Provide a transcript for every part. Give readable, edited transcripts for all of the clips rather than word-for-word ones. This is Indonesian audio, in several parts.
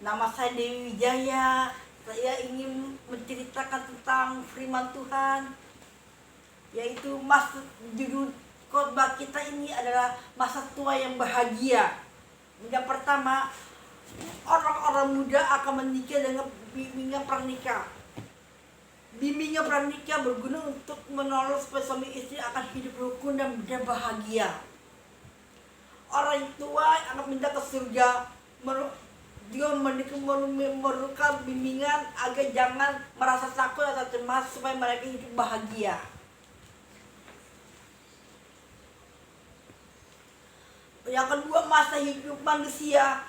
Nama saya Dewi Wijaya. Saya ingin menceritakan tentang firman Tuhan, yaitu judul khotbah kita ini adalah masa tua yang bahagia. Yang pertama, orang-orang muda akan menikah dengan bimbingan pranikah. Bimbingan pranikah berguna untuk menolong supaya suami istri akan hidup rukun dan bahagia. Orang tua akan pindah ke surga, dia memerlukan bimbingan agar jangan merasa takut atau cemas supaya mereka hidup bahagia. Yang kedua, masa hidup manusia.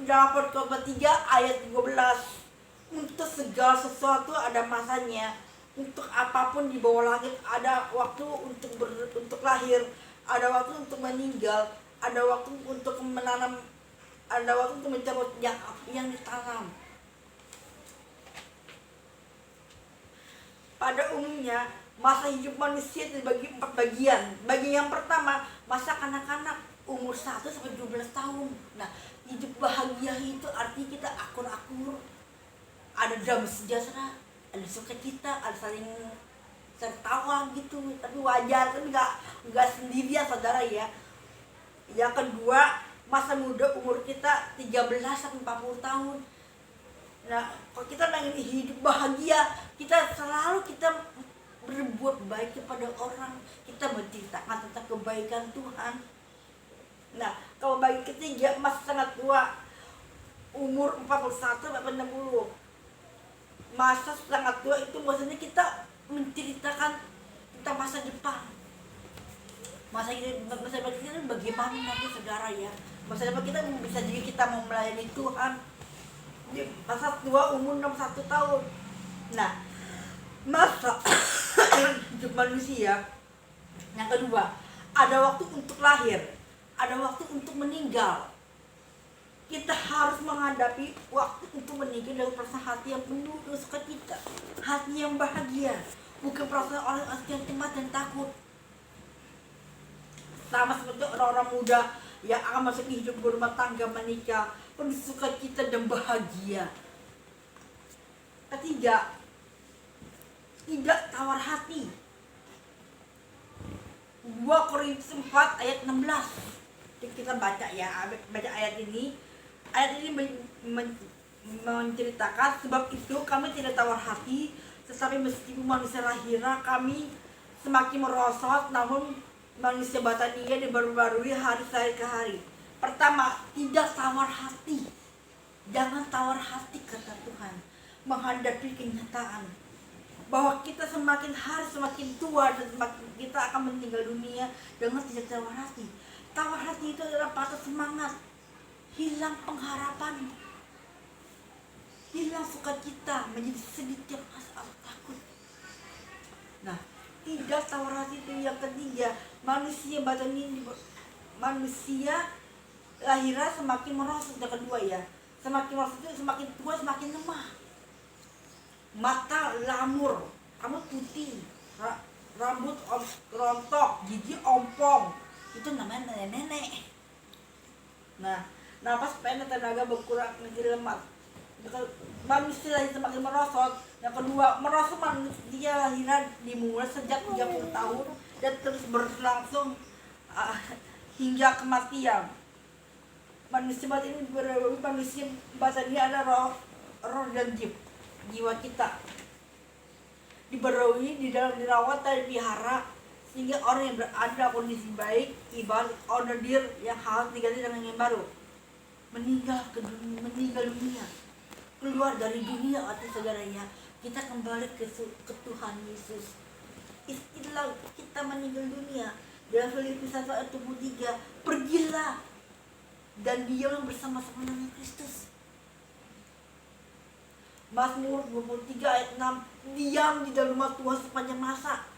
Dalam Khotbah 3 ayat 12, untuk segala sesuatu ada masanya, untuk apapun di bawah langit ada waktu untuk lahir, ada waktu untuk meninggal, ada waktu untuk menanam, ada waktu untuk mencabut yang ditanam. Pada umumnya, masa hidup manusia dibagi 4 bagian. Bagian yang pertama, masa kanak-kanak umur 1-12 tahun. Nah, hidup bahagia itu artinya kita akur-akur, ada damai sejahtera, ada sukacita, ada saling tertawa gitu. Tapi wajar, kan nggak sendirian saudara ya. Yang kedua, masa muda umur kita 13-40 tahun. Nah, kalau kita ingin hidup bahagia, kita berbuat baik kepada orang, kita menceritakan tentang kebaikan Tuhan. Nah, kalau bagi ketiga, masa sangat tua umur 41-60. Masa sangat tua itu maksudnya kita menceritakan tentang masa depan. Masa depan kita bagaimana nanti saudara ya. Masa depan kita bisa jadi kita mau melayani Tuhan. Masa tua umur 61 tahun. Nah, masa hidup manusia yang kedua, ada waktu untuk lahir, ada waktu untuk meninggal. Kita harus menghadapi waktu untuk meninggal dengan perasaan hati yang penuh dengan sukacita, hati yang bahagia, bukan perasaan orang yang cemas dan takut. Sama seperti orang-orang muda yang akan masuk hidup berumah tangga, menikah, penuh sukacita dan bahagia. Ketiga, tidak tawar hati. 2 Korintus 4 ayat 16. Kita baca ya, baca ayat ini. Ayat ini menceritakan, sebab itu kami tidak tawar hati, tetapi meskipun manusia lahiriah kami semakin merosot, namun manusia batania dibaru-barui hari ke hari. Pertama, tidak tawar hati. Jangan tawar hati, kata Tuhan, menghadapi kenyataan bahwa kita semakin hari semakin tua dan semakin kita akan meninggal dunia dengan tidak tawar hati. Tawar hati itu adalah patah semangat, hilang pengharapan, hilang sukacita, menjadi sedih tiap atau takut. Nah, tidak tawar hati itu yang ketiga. Manusia lahirnya semakin merosot. Yang kedua ya, semakin merosot itu semakin tua semakin lemah. Mata lamur, kamu putih, rambut rontok, gigi ompong, itu namanya nenek. Nah, napas pendek, tenaga berkurang, menjadi lemah. Manusia lagi semakin merosot. Yang kedua, merosot manusia lahirnya dimulai sejak 30 tahun dan terus berlangsung hingga kematian. Manusia batin ini manusia batin ada roh dan jiwa kita diberui di dalam dirawat dan dipelihara, sehingga orang yang berada kondisi baik, ibarat order yang harus diganti dengan yang baru, meninggal dunia, keluar dari dunia atau saudaranya, kita kembali ke Tuhan Yesus. Istilah kita meninggal dunia dalam Filipi 1 ayat 23, pergilah dan diamlah bersama-sama dengan Kristus. Mazmur 23 ayat 6, diam di dalam rumah Tuhan sepanjang masa.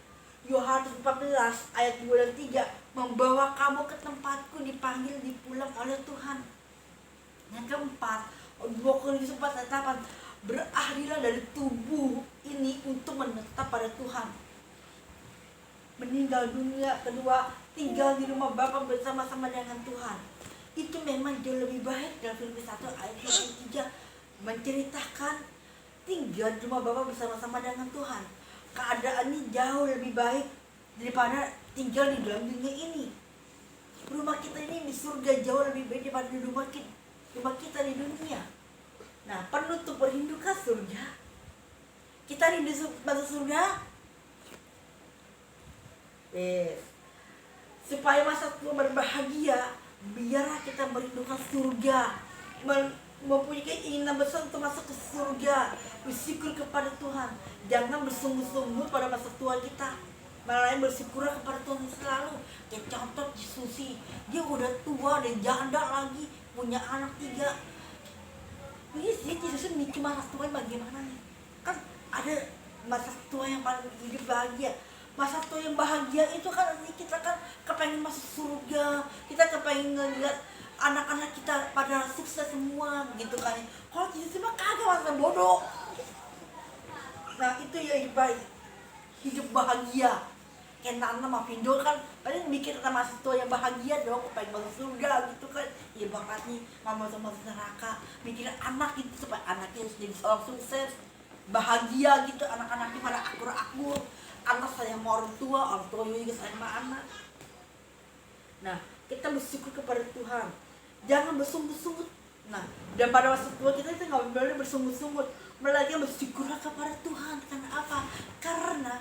Yohanes 14 ayat 2 dan 3, membawa kamu ke tempatku, dipanggil, dipulang oleh Tuhan. Yang keempat, 2 Korintus 4 ayat 8, berahlilah dari tubuh ini untuk menetap pada Tuhan. Meninggal dunia kedua, tinggal di rumah Bapa bersama-sama dengan Tuhan. Itu memang jauh lebih baik. Dalam Filipi 1 ayat 23 menceritakan tinggal di rumah Bapa bersama-sama dengan Tuhan. Keadaannya jauh lebih baik daripada tinggal di dalam dunia ini. Rumah kita ini di surga jauh lebih baik daripada di rumah kita di dunia. Nah, penutup berindukah surga? Kita rindu masuk surga? Supaya masa tua berbahagia, biarlah kita merindukan surga, mempunyai keinginan besar untuk masuk ke surga, bersyukur kepada Tuhan. Jangan bersungguh-sungguh pada masa tua kita, malah bersyukur kepada Tuhan selalu. Kayak contoh Susi, dia udah tua dan janda lagi, punya anak 3. Ini sih Yesus ini cuma masa tua bagaimana nih? Kan ada masa tua yang paling hidup bahagia. Masa tua yang bahagia itu kan kita kan kepengen masuk surga, kita kepengen ngeliat anak-anak kita pada sukses semua gitu kan. Kalau Yesus mah kagak, masa bodoh. Nah itu yang baik, hidup bahagia. Kayak Nana sama Pindo kan paling bikin masa tua yang bahagia dong, pengen masuk surga gitu kan. Ya banget nih mama sama neraka mikirin anak gitu supaya anaknya jadi seorang sukses, bahagia gitu, anak-anaknya pada akur-akur, anak sayang sama orang tua juga sayang sama anak. Nah kita bersyukur kepada Tuhan, jangan bersungut-sungut. Nah dan pada masa tua kita nggak boleh bersungut-sungut, melainkan bersyukurlah kepada Tuhan. Karena apa? Karena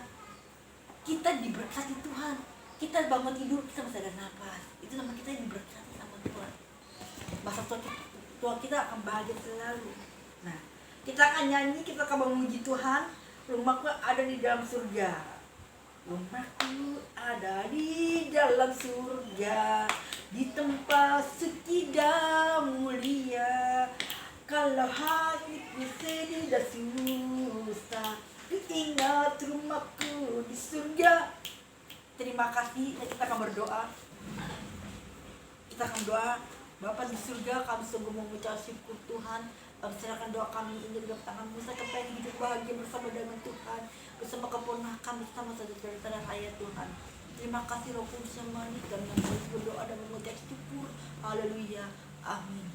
kita diberkati Tuhan. Kita bangun tidur, kita masih ada nafas. Itu nama kita yang diberkati sama Tuhan. Masa tua kita akan bahagia selalu. Nah, kita akan nyanyi, kita akan memuji Tuhan. Rumahku ada di dalam surga. Rumahku ada di dalam surga, di tempat suci dan mulia. Kalau hatiku sedih dan susah, ingat rumahku di surga. Terima kasih. Kita akan berdoa. Kita akan doa. Bapa di surga, kami sungguh mengucap syukur Tuhan. Kami serahkan doa kami ini dalam tangan-Mu. Saya kepengen hidup bahagia bersama dengan Tuhan, bersama keponakan, bersama saudara-saudara saya Tuhan. Terima kasih Roh Kudus yang manis, dan kami berdoa dan mengucap syukur. Haleluya. Amin.